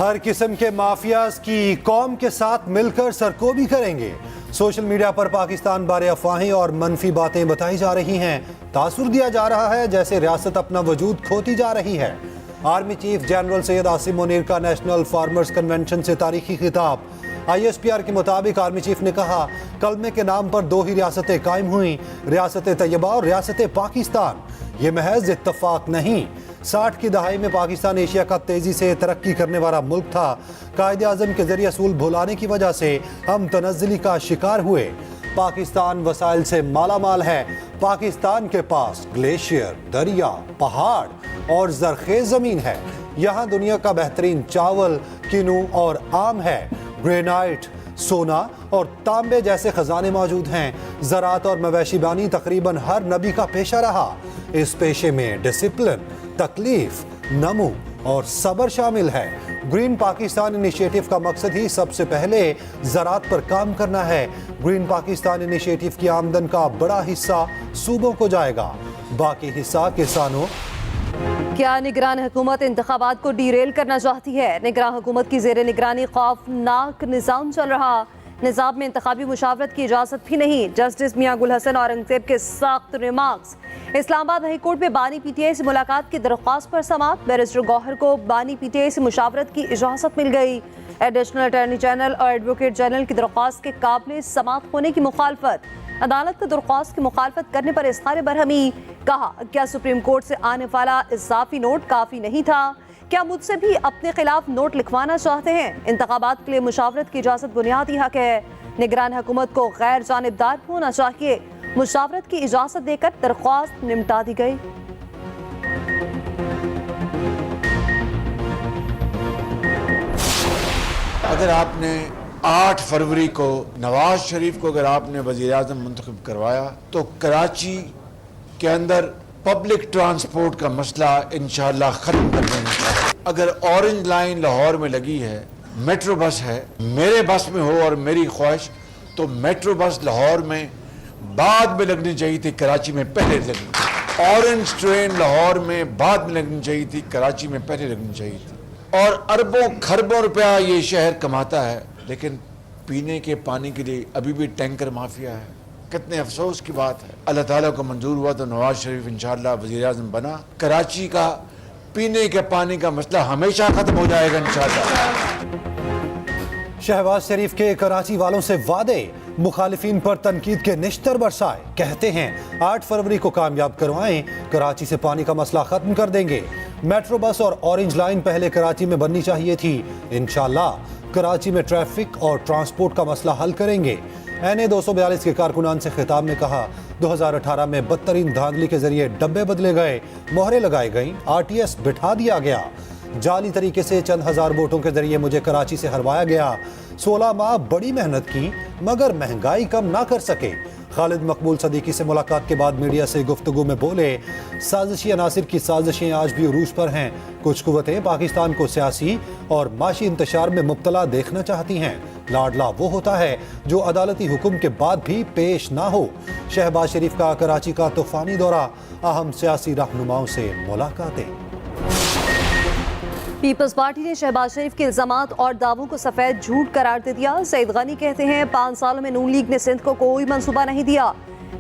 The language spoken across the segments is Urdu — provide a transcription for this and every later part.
ہر قسم کے مافیاز کی قوم کے ساتھ مل کر سرکوبی کریں گے۔ سوشل میڈیا پر پاکستان بارے افواہیں اور منفی باتیں بتائی جا رہی ہیں۔ تاثر دیا جا رہا ہے جیسے ریاست اپنا وجود کھوتی جا رہی ہے۔ Army chief general Syed Asim Munir کا نیشنل فارمرز کنونشن سے تاریخی خطاب۔ ISPR کے مطابق آرمی چیف نے کہا، کلمے کے نام پر دو ہی ریاستیں قائم ہوئیں، ریاست طیبہ اور ریاست پاکستان۔ یہ محض اتفاق نہیں۔ 60 کی دہائی میں پاکستان ایشیا کا تیزی سے ترقی کرنے والا ملک تھا۔ قائد اعظم کے ذریعے اصول بھلانے کی وجہ سے ہم تنزلی کا شکار ہوئے۔ پاکستان وسائل سے مالا مال ہے۔ پاکستان کے پاس گلیشیئر، دریا، پہاڑ اور زرخیز زمین ہے۔ یہاں دنیا کا بہترین چاول، کینو اور آم ہے۔ گرینائٹ، سونا اور تانبے جیسے خزانے موجود ہیں۔ زراعت اور مویشی بانی تقریباً ہر نبی کا پیشہ رہا۔ اس پیشے میں ڈسپلن، تکلیف، نمو اور صبر شامل ہے۔ گرین پاکستان انیشیٹو کا مقصد ہی سب سے پہلے زراعت پر کام کرنا ہے۔ گرین پاکستان انیشیٹو کی آمدن کا بڑا حصہ صوبوں کو جائے گا، باقی حصہ کسانوں۔ کیا نگران حکومت انتخابات کو ڈیریل کرنا چاہتی ہے؟ نگران حکومت کی زیر نگرانی خوفناک نظام چل رہا۔ نظام میں انتخابی مشاورت کی اجازت بھی نہیں۔ جسٹس میاں گل حسن اورنگزیب کے سخت ریمارکس۔ اسلام آباد ہائی کورٹ میں بانی پی ٹی آئی سے ملاقات کی درخواست پر سماعت۔ بیرسٹر گوہر کو بانی پی ٹی آئی سے مشاورت کی اجازت مل گئی۔ ایڈیشنل اٹارنی جنرل اور ایڈوکیٹ جنرل کی درخواست کے قابل سماعت ہونے کی مخالفت۔ عدالت کو درخواست کی مخالفت کرنے پر اظہار برہمی۔ کہا، کیا سپریم کورٹ سے آنے والا اضافی نوٹ کافی نہیں تھا؟ کیا مجھ سے بھی اپنے خلاف نوٹ لکھوانا چاہتے ہیں؟ انتخابات کے لیے مشاورت کی اجازت بنیادی حق ہے۔ نگران حکومت کو غیر جانبدار ہونا چاہیے۔ مشاورت کی اجازت دے کر درخواست نمٹا دی گئی۔ اگر آپ نے 8 فروری کو نواز شریف کو اگر آپ نے وزیر اعظم منتخب کروایا تو کراچی کے اندر پبلک ٹرانسپورٹ کا مسئلہ انشاءاللہ ختم کر دینا چاہیے۔ اگر اورنج لائن لاہور میں لگی ہے، میٹرو بس ہے، میرے بس میں ہو اور میری خواہش تو میٹرو بس لاہور میں بعد میں لگنی چاہیے تھی، کراچی میں پہلے لگنی تھی۔ اورنج ٹرین لاہور میں بعد میں لگنی چاہیے تھی، کراچی میں پہلے لگنی چاہیے تھی۔ اور اربوں کھربوں روپیہ یہ شہر کماتا ہے، لیکن پینے کے پانی کے لیے ابھی بھی ٹینکر مافیا ہے۔ کتنے افسوس کی بات ہے۔ اللہ تعالیٰ کو منظور ہوا تو نواز شریف انشاءاللہ وزیر اعظم بنا، کراچی کا پینے کے پانی کا مسئلہ ہمیشہ ختم ہو جائے گا انشاءاللہ۔ شہباز شریف کے کراچی والوں سے وعدے، مخالفین پر تنقید کے نشتر برسائے۔ کہتے ہیں 8 فروری کو کامیاب کروائیں، کراچی سے پانی کا مسئلہ ختم کر دیں گے۔ میٹرو بس اور اورنج لائن پہلے کراچی میں بننی چاہیے تھی۔ انشاءاللہ کراچی میں ٹریفک اور ٹرانسپورٹ کا مسئلہ حل کریں گے۔ NA 242 کے کارکنان سے خطاب میں کہا، 2018 میں بدترین دھاندلی کے ذریعے ڈبے بدلے گئے، مہریں لگائی گئیں، RTS بٹھا دیا گیا، جعلی طریقے سے چند ہزار ووٹوں کے ذریعے مجھے کراچی سے ہروایا گیا۔ 16 ماہ بڑی محنت کی مگر مہنگائی کم نہ کر سکے۔ خالد مقبول صدیقی سے ملاقات کے بعد میڈیا سے گفتگو میں بولے، سازشی عناصر کی سازشیں آج بھی عروج پر ہیں۔ کچھ قوتیں پاکستان کو سیاسی اور معاشی انتشار میں مبتلا دیکھنا چاہتی ہیں۔ لاڈلا وہ ہوتا ہے جو عدالتی حکم کے بعد بھی پیش نہ ہو۔ شہباز شریف کا کراچی کا طوفانی دورہ، اہم سیاسی رہنماؤں سے ملاقاتیں۔ پیپلز پارٹی نے شہباز شریف کے الزامات اور دعووں کو سفید جھوٹ قرار دے دیا۔ سعید غنی کہتے ہیں 5 سالوں میں نون لیگ نے سندھ کو کوئی منصوبہ نہیں دیا۔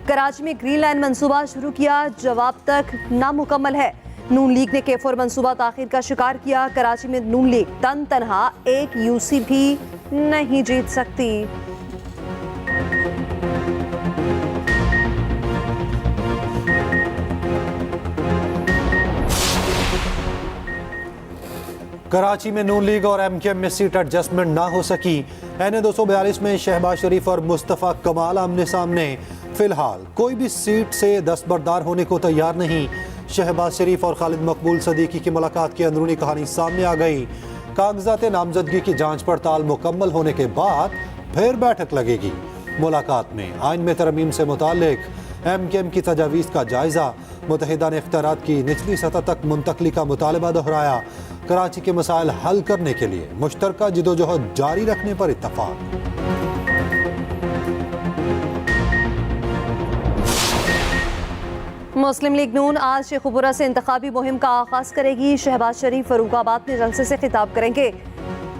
کراچی میں گرین لائن منصوبہ شروع کیا، جواب تک نامکمل ہے۔ نون لیگ نے K4 منصوبہ تاخیر کا شکار کیا۔ کراچی میں نون لیگ تن تنہا ایک UC بھی نہیں جیت سکتی۔ کراچی میں نون لیگ اور MKM میں سیٹ ایڈجسٹمنٹ نہ ہو سکی۔ NA 242 میں شہباز شریف اور مصطفیٰ کمال آمنے سامنے۔ فی الحال کوئی بھی سیٹ سے دستبردار ہونے کو تیار نہیں۔ شہباز شریف اور خالد مقبول صدیقی کی ملاقات کی اندرونی کہانی سامنے آ گئی۔ کاغذات نامزدگی کی جانچ پڑتال مکمل ہونے کے بعد پھر بیٹھک لگے گی۔ ملاقات میں آئین میں ترمیم سے متعلق MKM کی تجاویز کا جائزہ، متحدہ نے اختیارات کی نچلی سطح تک منتقلی کا مطالبہ دہرایا۔ کراچی کے مسائل حل کرنے کے لیے مشترکہ جدوجہد جاری رکھنے پر اتفاق۔ مسلم لیگ نون آج شیخ پورہ سے انتخابی مہم کا آغاز کرے گی۔ شہباز شریف فروخ آباد میں جلسے سے خطاب کریں گے۔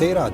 13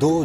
2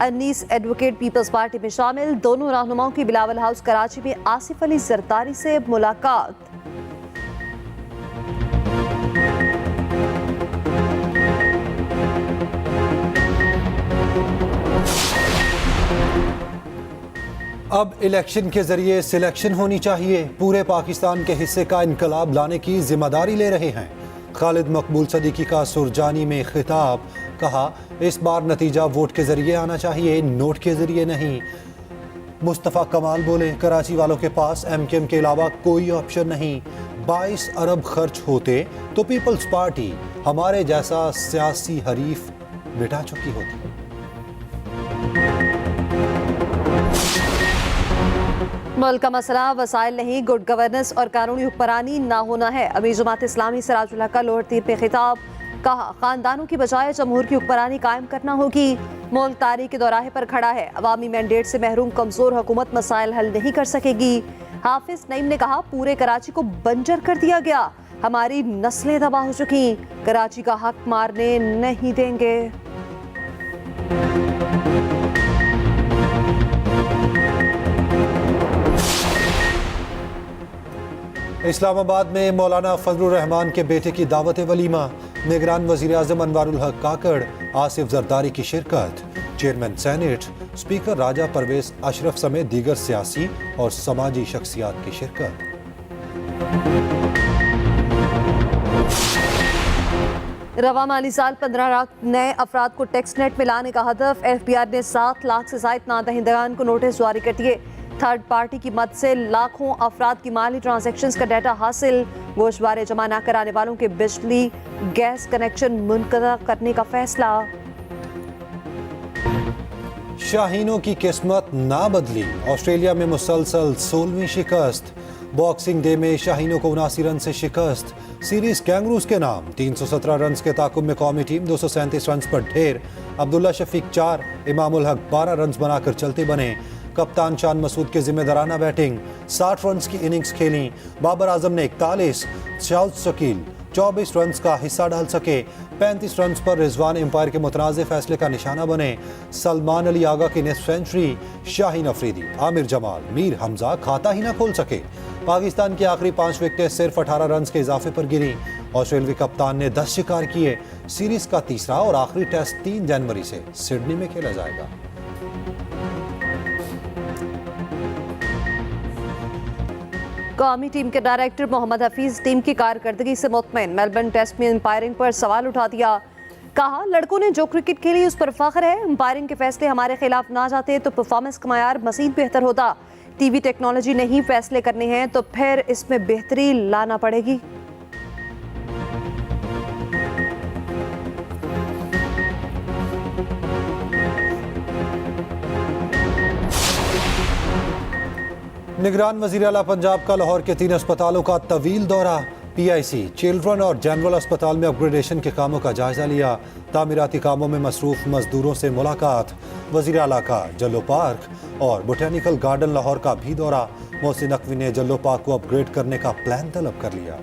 انیس ایڈوکیٹ پیپلز پارٹی میں شامل، دونوں رہنماؤں کی بلاول ہاؤس کراچی میں آصف علی زرداری سے ملاقات۔ اب الیکشن کے ذریعے سلیکشن ہونی چاہیے، پورے پاکستان کے حصے کا انقلاب لانے کی ذمہ داری لے رہے ہیں۔ خالد مقبول صدیقی کا سرجانی میں خطاب، کہا اس بار نتیجہ ووٹ کے ذریعے آنا چاہیے، نوٹ کے ذریعے نہیں۔ مصطفیٰ کمال بولے کراچی والوں کے پاس ایم کیو ایم کے علاوہ کوئی آپشن نہیں، 22 ارب خرچ ہوتے تو پیپلز پارٹی ہمارے جیسا سیاسی حریف مٹا چکی ہوتی۔ ملک کا مسئلہ وسائل نہیں، گڈ گورننس اور قانونی حکمرانی نہ ہونا ہے۔ امیر جماعت اسلامی سراج الحق کا لاہور تیر پہ خطاب، کہا خاندانوں کی بجائے جمہور کی حکمرانی قائم کرنا ہوگی۔ ملک تاریخ کے دوراہے پر کھڑا ہے، عوامی مینڈیٹ سے محروم کمزور حکومت مسائل حل نہیں کر سکے گی۔ حافظ نعیم نے کہا پورے کراچی کو بنجر کر دیا گیا، ہماری نسلیں تباہ ہو چکی، کراچی کا حق مارنے نہیں دیں گے۔ اسلام آباد میں مولانا فضل الرحمان کے بیٹے کی دعوت ولیمہ، نگران وزیر اعظم انوار الحق کاکڑ، آصف زرداری کی شرکت، چیئرمین سینیٹ اسپیکر راجہ پرویز اشرف سمیت دیگر سیاسی اور سماجی شخصیات کی شرکت۔ رواں مالی سال 15 لاکھ نئے افراد کو ٹیکس نیٹ میں لانے کا ہدف، ایف بی آر نے 7 لاکھ سے زائد نا دہندگان کو نوٹس جاری کر دیے۔ تھرڈ پارٹی کی مدد سے لاکھوں افراد کی مالی ٹرانزیکشنز کا ڈیٹا حاصل، گوشوارے جمع نہ کرانے والوں کے بجلی گیس کنیکشن منقطع کرنے کا فیصلہ۔ شاہینوں کی قسمت نہ بدلی، آسٹریلیا میں مسلسل 16ویں شکست، باکسنگ ڈے میں شاہینوں کو 79 رن سے شکست، سیریز کینگروز کے نام 317 رنز کے تعاقب میں قومی ٹیم 237 رنز پر ڈھیر، عبداللہ شفیق 4، امام الحق 12 رنز بنا کر چلتے بنے، کپتان شان مسعود کے ذمہ دارانہ بیٹنگ، 60 رنز کی اننگز کھیلیں، بابر اعظم نے 41، شاہد شکیل 24 رنز کا حصہ ڈال سکے، 35 رنز پر رضوان امپائر کے متنازع فیصلے کا نشانہ بنے، سلمان علی آغا کی نصف سینچری، شاہین افریدی، عامر جمال، میر حمزہ کھاتا ہی نہ کھول سکے۔ پاکستان کی آخری 5 وکٹیں صرف 18 رنز کے اضافے پر گریں، آسٹریلوی کپتان نے 10 شکار کیے۔ سیریز کا تیسرا اور آخری ٹیسٹ 3 جنوری سے سڈنی میں کھیلا جائے گا۔ قومی ٹیم کے ڈائریکٹر محمد حفیظ ٹیم کی کارکردگی سے مطمئن، میلبرن ٹیسٹ میں امپائرنگ پر سوال اٹھا دیا، کہا لڑکوں نے جو کرکٹ کھیلی اس پر فخر ہے، امپائرنگ کے فیصلے ہمارے خلاف نہ جاتے تو پرفارمنس کا معیار مزید بہتر ہوتا، ٹی وی ٹیکنالوجی نہیں فیصلے کرنے ہیں تو پھر اس میں بہتری لانا پڑے گی۔ نگران وزیر اعلیٰ پنجاب کا لاہور کے 3 اسپتالوں کا طویل دورہ، پی آئی سی، چلڈرن اور جنرل اسپتال میں اپ گریڈیشن کے کاموں کا جائزہ لیا، تعمیراتی کاموں میں مصروف مزدوروں سے ملاقات، وزیر اعلیٰ کا جلو پارک اور بوٹینیکل گارڈن لاہور کا بھی دورہ، محسن نقوی نے جلو پارک کو اپ گریڈ کرنے کا پلان طلب کر لیا۔